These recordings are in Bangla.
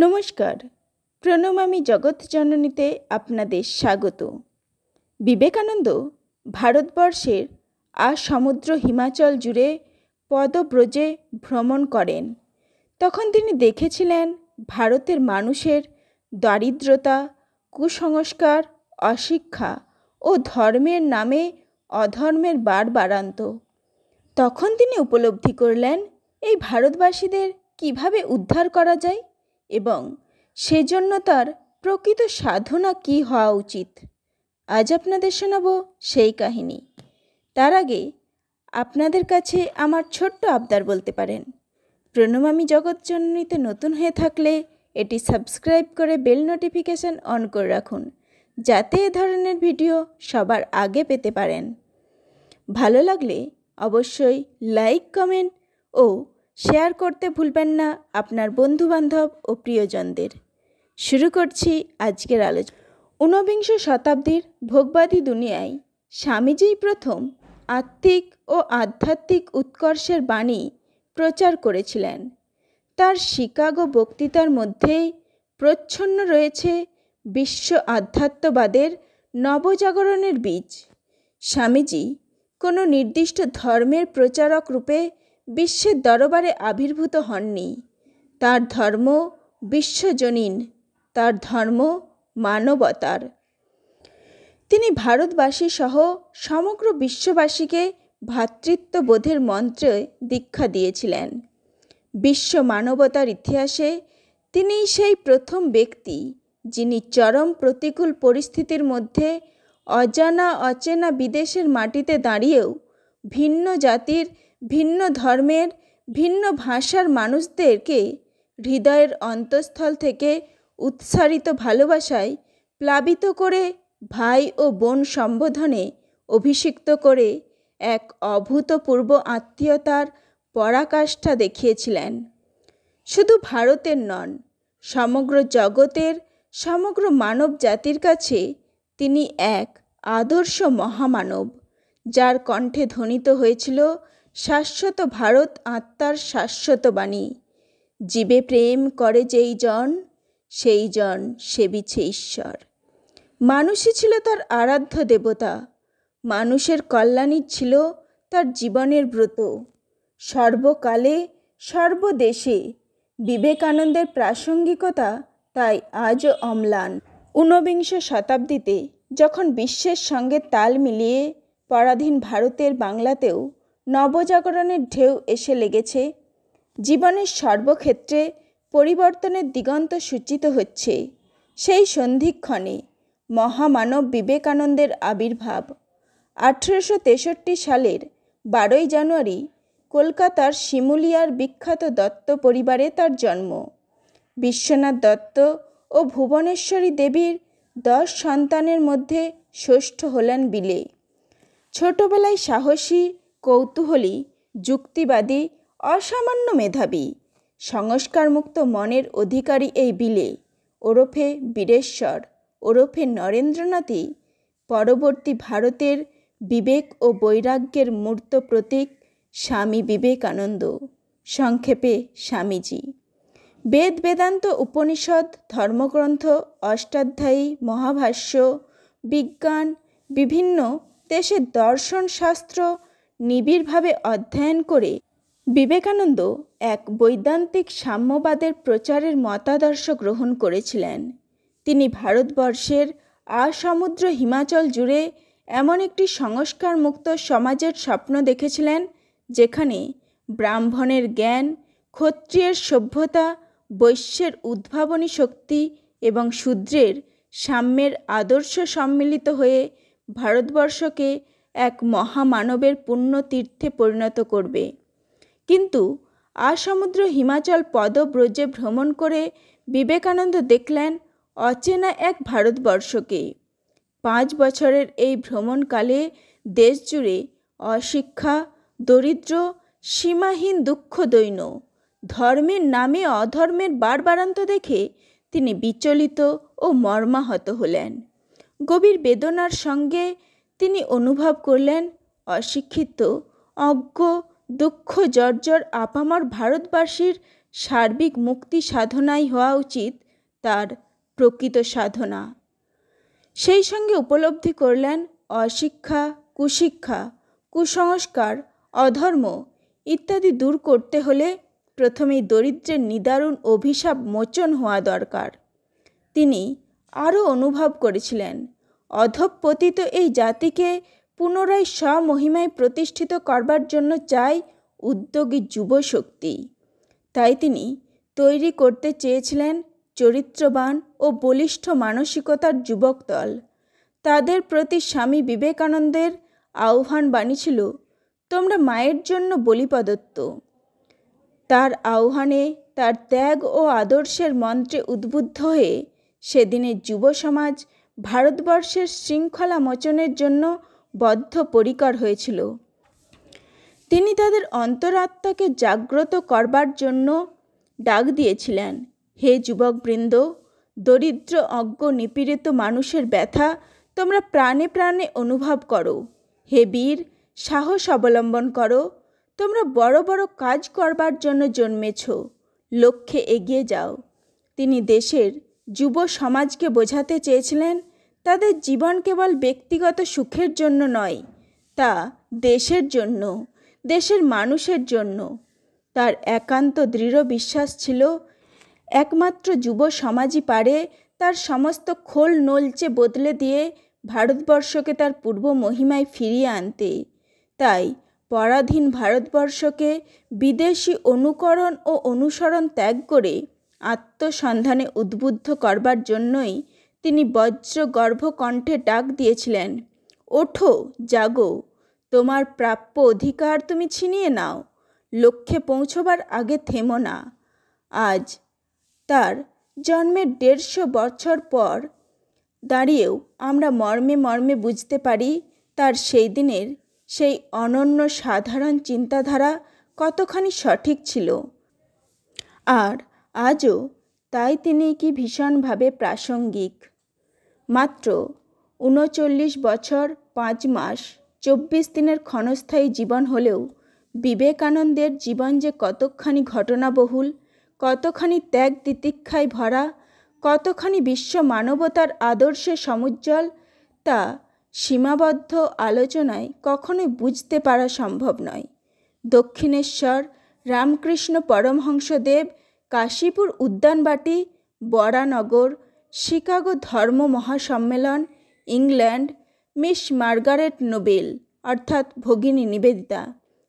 নমস্কার, প্রণমামি জগৎ জননীতে আপনাদের স্বাগত। বিবেকানন্দ ভারতবর্ষের সমুদ্র হিমাচল জুড়ে পদব্রজে ভ্রমণ করেন। তখন তিনি দেখেছিলেন ভারতের মানুষের দারিদ্রতা, কুসংস্কার, অশিক্ষা ও ধর্মের নামে অধর্মের বাড়বাড়ন্ত। তখন তিনি উপলব্ধি করলেন এই ভারতবাসীদের কিভাবে উদ্ধার করা যায় এবং সেজন্য তার প্রকৃত সাধনা কি হওয়া উচিত। আজ আপনাদের শোনাব সেই কাহিনী। তার আগে আপনাদের কাছে আমার ছোট্ট আবদার বলতে পারেন। প্রণমামি জগৎ জননীতে নতুন হয়ে থাকলে এটি সাবস্ক্রাইব করে বেল নোটিফিকেশান অন করে রাখুন, যাতে এ ধরনের ভিডিও সবার আগে পেতে পারেন। ভালো লাগলে অবশ্যই লাইক, কমেন্ট ও শেয়ার করতে ভুলবেন না আপনার বন্ধুবান্ধব ও প্রিয়জনদের। শুরু করছি আজকের আলোচনা। ঊনবিংশ শতাব্দীর ভোগবাদী দুনিয়ায় স্বামীজিই প্রথম আত্মিক ও আধ্যাত্মিক উৎকর্ষের বাণী প্রচার করেছিলেন। তার শিকাগো বক্তৃতার মধ্যেই প্রচ্ছন্ন রয়েছে বিশ্ব আধ্যাত্মবাদের নবজাগরণের বীজ। স্বামীজি কোনো নির্দিষ্ট ধর্মের প্রচারক রূপে বিশ্বের দরবারে আবির্ভূত হননি। তার ধর্ম বিশ্বজনীন, তার ধর্ম মানবতার। তিনি ভারতবাসী সহ সমগ্র বিশ্ববাসীকে ভ্রাতৃত্ববোধের মন্ত্রে দীক্ষা দিয়েছিলেন। বিশ্ব মানবতার ইতিহাসে তিনিই সেই প্রথম ব্যক্তি যিনি চরম প্রতিকূল পরিস্থিতির মধ্যে অজানা অচেনা বিদেশের মাটিতে দাঁড়িয়েও ভিন্ন জাতির, ভিন্ন ধর্মের, ভিন্ন ভাষার মানুষদেরকে হৃদয়ের অন্তঃস্থল থেকে উৎসারিত ভালোবাসায় প্লাবিত করে ভাই ও বোন সম্বোধনে অভিষিক্ত করে এক অভূতপূর্ব আত্মীয়তার পরাকাষ্ঠা দেখিয়েছিলেন। শুধু ভারতের নন, সমগ্র জগতের, সমগ্র মানব জাতির কাছে তিনি এক আদর্শ মহামানব, যার কণ্ঠে ধ্বনিত হয়েছিল শাশ্বত ভারত আত্মার শাশ্বত বাণী। জীবে প্রেম করে যেই জন, সেই জন সেবিছে ঈশ্বর। মানুষই ছিল তার আরাধ্য দেবতা, মানুষের কল্যাণই ছিল তার জীবনের ব্রত। সর্বকালে সর্বদেশে বিবেকানন্দের প্রাসঙ্গিকতা তাই আজও অম্লান। ঊনবিংশ শতাব্দীতে যখন বিশ্বের সঙ্গে তাল মিলিয়ে পরাধীন ভারতের বাংলাতেও নবজাগরণের ঢেউ এসে লেগেছে, জীবনের সর্বক্ষেত্রে পরিবর্তনের দিগন্ত সূচিত হচ্ছে, সেই সন্ধিক্ষণে মহামানব বিবেকানন্দের আবির্ভাব। 1863 সালের 12 জানুয়ারি কলকাতার শিমুলিয়ার বিখ্যাত দত্ত পরিবারে তার জন্ম। বিশ্বনাথ দত্ত ও ভুবনেশ্বরী দেবীর 10 সন্তানের মধ্যে ষষ্ঠ হলেন বিলে। ছোটবেলায় সাহসী, কৌতূহলী, যুক্তিবাদী, অসামান্য মেধাবী, সংস্কারমুক্ত মনের অধিকারী এই বিলে ওরফে বীরেশ্বর ওরফে নরেন্দ্রনাথই পরবর্তী ভারতের বিবেক ও বৈরাগ্যের মূর্ত প্রতীক স্বামী বিবেকানন্দ, সংক্ষেপে স্বামীজি। বেদ, বেদান্ত, উপনিষদ, ধর্মগ্রন্থ, অষ্টাধ্যায়ী, মহাভাষ্য, বিজ্ঞান, বিভিন্ন দেশের দর্শন শাস্ত্র নিবিড়ভাবে অধ্যয়ন করে বিবেকানন্দ এক বৈদান্তিক সাম্যবাদের প্রচারের মতাদর্শ গ্রহণ করেছিলেন। তিনি ভারতবর্ষের সমুদ্র হিমাচল জুড়ে এমন একটি সংস্কারমুক্ত সমাজের স্বপ্ন দেখেছিলেন, যেখানে ব্রাহ্মণের জ্ঞান, ক্ষত্রিয়ের সভ্যতা, বৈশ্যের উদ্ভাবনী শক্তি এবং শূদ্রের সাম্যের আদর্শ সম্মিলিত হয়ে ভারতবর্ষকে এক মহামানবের পুণ্যতীর্থে পরিণত করবে। কিন্তু সমুদ্র হিমাচল পদব্রজে ভ্রমণ করে বিবেকানন্দ দেখলেন অচেনা এক ভারতবর্ষকে। 5 বছরের এই ভ্রমণকালে দেশ জুড়ে অশিক্ষা, দরিদ্র, সীমাহীন দুঃখ দৈন্য, ধর্মের নামে অধর্মের বাড়বাড়ন্ত দেখে তিনি বিচলিত ও মর্মাহত হলেন। গভীর বেদনার সঙ্গে তিনি অনুভব করলেন অশিক্ষিত, অজ্ঞ, দুঃখ জর্জর আপামর ভারতবাসীর সার্বিক মুক্তি সাধনাই হওয়া উচিত তার প্রকৃত সাধনা। সেই সঙ্গে উপলব্ধি করলেন অশিক্ষা, কুশিক্ষা, কুসংস্কার, অধর্ম ইত্যাদি দূর করতে হলে প্রথমেই দরিদ্রের নিদারুণ অভিশাপ মোচন হওয়া দরকার। তিনি আরও অনুভব করেছিলেন, অধঃপতিত এই জাতিকে পুনরায় স্বমহিমায় প্রতিষ্ঠিত করবার জন্য চাই উদ্যোগী যুবশক্তি। তাই তিনি তৈরি করতে চেয়েছিলেন চরিত্রবান ও বলিষ্ঠ মানসিকতার যুবক দল। তাদের প্রতি স্বামী বিবেকানন্দের আহ্বান বাণী ছিল, তোমরা মায়ের জন্য বলি প্রদত্ত। তার আহ্বানে, তার ত্যাগ ও আদর্শের মন্ত্রে উদ্বুদ্ধ হয়ে সেদিনের যুব সমাজ ভারতবর্ষের শৃঙ্খলা মোচনের জন্য বদ্ধপরিকর হয়েছিল। তিনি তাদের অন্তরাত্মাকে জাগ্রত করবার জন্য ডাক দিয়েছিলেন, হে যুবকবৃন্দ, দরিদ্র অজ্ঞ নিপীড়িত মানুষের ব্যথা তোমরা প্রাণে প্রাণে অনুভব করো। হে বীর, সাহস অবলম্বন করো। তোমরা বড় বড় কাজ করবার জন্য জন্মেছ, লক্ষ্যে এগিয়ে যাও। তিনি দেশের যুব সমাজকে বোঝাতে চেয়েছিলেন, তাদের জীবন কেবল ব্যক্তিগত সুখের জন্য নয়, তা দেশের জন্য, দেশের মানুষের জন্য। তার একান্ত দৃঢ় বিশ্বাস ছিল, একমাত্র যুব সমাজই পারে তার সমস্ত খোল নলচে বদলে দিয়ে ভারতবর্ষকে তার পূর্ব মহিমায় ফিরিয়ে আনতে। তাই পরাধীন ভারতবর্ষকে বিদেশি অনুকরণ ও অনুসরণ ত্যাগ করে আত্মসন্ধানে উদ্বুদ্ধ করবার জন্যই তিনি বজ্রগর্ভ কণ্ঠে ডাক দিয়েছিলেন, ওঠো, জাগো, তোমার প্রাপ্য অধিকার তুমি ছিনিয়ে নাও, লক্ষ্যে পৌঁছবার আগে থেমো না। আজ তার জন্মের 150 বছর পর দাঁড়িয়েও আমরা মর্মে মর্মে বুঝতে পারি তার সেই দিনের সেই অনন্য সাধারণ চিন্তাধারা কতখানি সঠিক ছিল। আর আজও তাই তিনি কি ভীষণভাবে প্রাসঙ্গিক। মাত্র 39 বছর 5 মাস 24 দিনের ক্ষণস্থায়ী জীবন হলেও বিবেকানন্দের জীবন যে কতখানি ঘটনাবহুল, কতখানি ত্যাগ তিতিক্ষায় ভরা, কতখানি বিশ্ব মানবতার আদর্শে সমুজ্জ্বল, তা সীমাবদ্ধ আলোচনায় কখনোই বুঝতে পারা সম্ভব নয়। দক্ষিণেশ্বর রামকৃষ্ণ পরমহংসদেব, কাশীপুর উদ্যানবাটি, বরানগর, শিকাগো ধর্ম মহাসম্মেলন, ইংল্যান্ড, মিস মার্গারেট নোবেল অর্থাৎ ভগিনী Nivedita,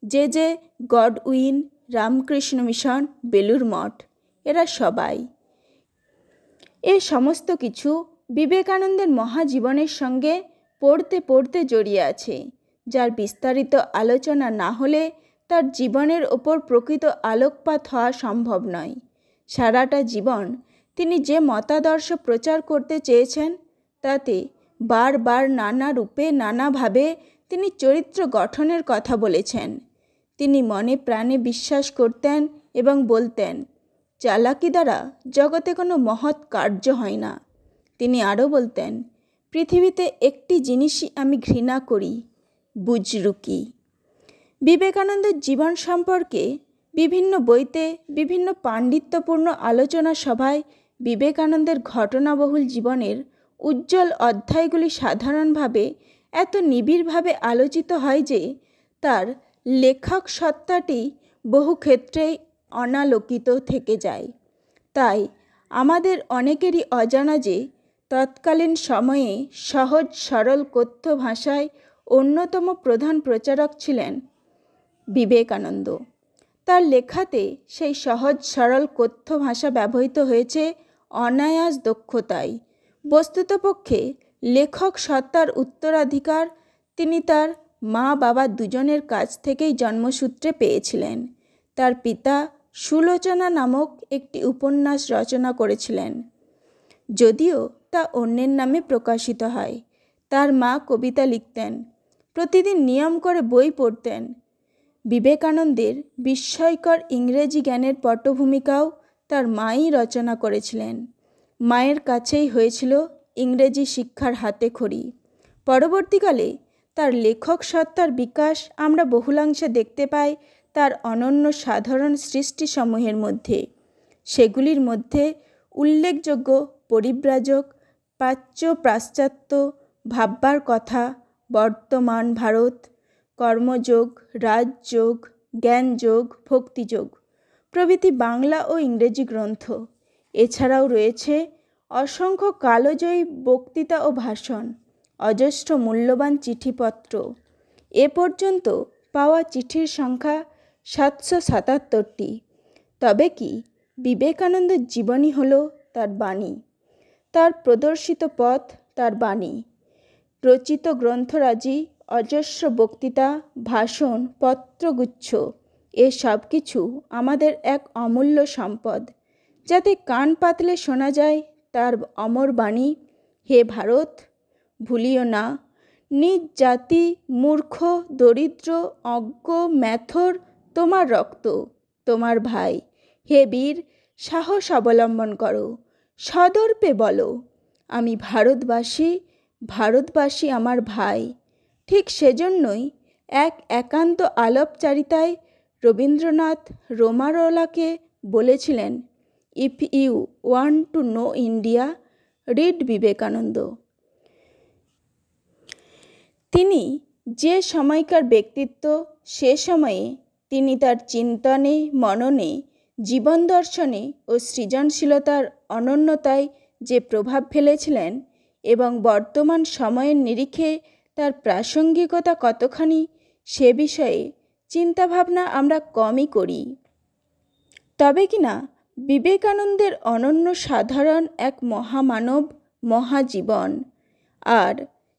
J Goodwin, Ramakrishna Mission, Belur মঠ, এরা সবাই এ সমস্ত কিছু বিবেকানন্দের মহাজীবনের সঙ্গে পড়তে পড়তে জড়িয়ে আছে, যার বিস্তারিত আলোচনা না হলে তার জীবনের ওপর প্রকৃত আলোকপাত হওয়া সম্ভব নয়। সারাটা জীবন তিনি যে মতাদর্শ প্রচার করতে চেয়েছেন, তাতে বারবার নানা রূপে নানাভাবে তিনি চরিত্র গঠনের কথা বলেছেন। তিনি মনে প্রাণে বিশ্বাস করতেন এবং বলতেন, চালাকি দ্বারা জগতে কোনো মহৎ কার্য হয় না। তিনি আরও বলতেন, পৃথিবীতে একটি জিনিসই আমি ঘৃণা করি, বুজরুকি। বিবেকানন্দের জীবন সম্পর্কে বিভিন্ন বইতে, বিভিন্ন পাণ্ডিত্যপূর্ণ আলোচনা সভায় বিবেকানন্দের ঘটনাবহুল জীবনের উজ্জ্বল অধ্যায়গুলি সাধারণভাবে এত নিবিড়ভাবে আলোচিত হয় যে তার লেখক সত্তাটি বহু ক্ষেত্রেই অনালোকিত থেকে যায়। তাই আমাদের অনেকেরই অজানা যে তৎকালীন সময়ে সহজ সরল কথ্য ভাষায় অন্যতম প্রধান প্রচারক ছিলেন বিবেকানন্দ। তার লেখাতে সেই সহজ সরল কথ্য ভাষা ব্যবহৃত হয়েছে অনায়াস দক্ষতায়। বস্তুতপক্ষে লেখক সত্তার উত্তরাধিকার তিনি তার মা বাবা দুজনের কাছ থেকেই জন্মসূত্রে পেয়েছিলেন। তার পিতা সুলোচনা নামক একটি উপন্যাস রচনা করেছিলেন, যদিও তা অন্যের নামে প্রকাশিত হয়। তার মা কবিতা লিখতেন, প্রতিদিন নিয়ম করে বই পড়তেন। বিবেকানন্দের বিস্ময়কর ইংরেজি জ্ঞানের পটভূমিকাও তার মাই রচনা করেছিলেন। মায়ের কাছেই হয়েছিল ইংরেজি শিক্ষার হাতেখড়ি। পরবর্তীকালে তার লেখক সত্তার বিকাশ আমরা বহুলাংশে দেখতে পাই তার অনন্য সাধারণ সৃষ্টিসমূহের মধ্যে। সেগুলির মধ্যে উল্লেখযোগ্য পরিব্রাজক, প্রাচ্য পাশ্চাত্য, ভাববার কথা, বর্তমান ভারত, কর্মযোগ, রাজযোগ, জ্ঞানযোগ, ভক্তিযোগ প্রভৃতি বাংলা ও ইংরেজি গ্রন্থ। এছাড়াও রয়েছে অসংখ্য কালজয়ী বক্তৃতা ও ভাষণ, অজস্র মূল্যবান চিঠিপত্র। এ পর্যন্ত পাওয়া চিঠির সংখ্যা 777টি। তবে কি বিবেকানন্দের জীবনী হল তার বাণী, তার প্রদর্শিত পথ তার বাণী, রচিত গ্রন্থরাজি, অজস্র বক্তৃতা, ভাষণ, পত্রগুচ্ছ, এ সব কিছু আমাদের এক অমূল্য সম্পদ, যাতে কান পাতলে শোনা যায় তার অমর বাণী। হে ভারত, ভুলিও না, নিজ জাতি, মূর্খ, দরিদ্র, অজ্ঞ, ম্যাথর তোমার রক্ত, তোমার ভাই। হে বীর, সাহস অবলম্বন করো, সদর্পে বলো, আমি ভারতবাসী, ভারতবাসী আমার ভাই। ঠিক সেজন্যই এক একান্ত আলাপচারিতায় রবীন্দ্রনাথ রোমারোলাকে বলেছিলেন, if you want to know India, read Vivekananda. তিনি যে সময়কার ব্যক্তিত্ব, সে সময়ে তিনি তার চিন্তনে, মননে, জীবন দর্শনে ও সৃজনশীলতার অনন্যতায় যে প্রভাব ফেলেছিলেন এবং বর্তমান সময়ের নিরিখে তার প্রাসঙ্গিকতা কতখানি, সে বিষয়ে চিন্তাভাবনা আমরা কমই করি। তবে কিনা বিবেকানন্দের অনন্য সাধারণ এক মহামানব, মহাজীবন, আর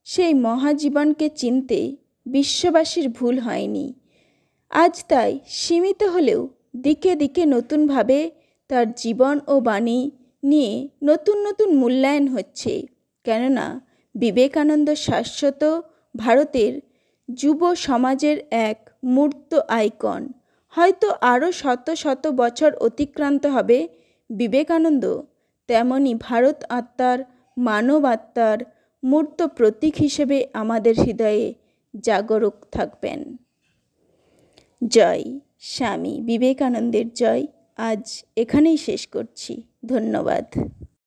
সেই মহাজীবনকে চিনতে বিশ্ববাসীর ভুল হয়নি। আজ তাই সীমিত হলেও দিকে দিকে নতুনভাবে তার জীবন ও বাণী নিয়ে নতুন নতুন মূল্যায়ন হচ্ছে। কেননা বিবেকানন্দ শাশ্বত ভারতের যুব সমাজের এক মূর্ত আইকন। হয়তো আরও শত শত বছর অতিক্রান্ত হবে, বিবেকানন্দ তেমনি ভারত আত্মার, মানব আত্মার মূর্ত প্রতীক হিসেবে আমাদের হৃদয়ে জাগরুক থাকবেন। জয় স্বামী বিবেকানন্দের জয়। আজ এখানেই শেষ করছি। ধন্যবাদ।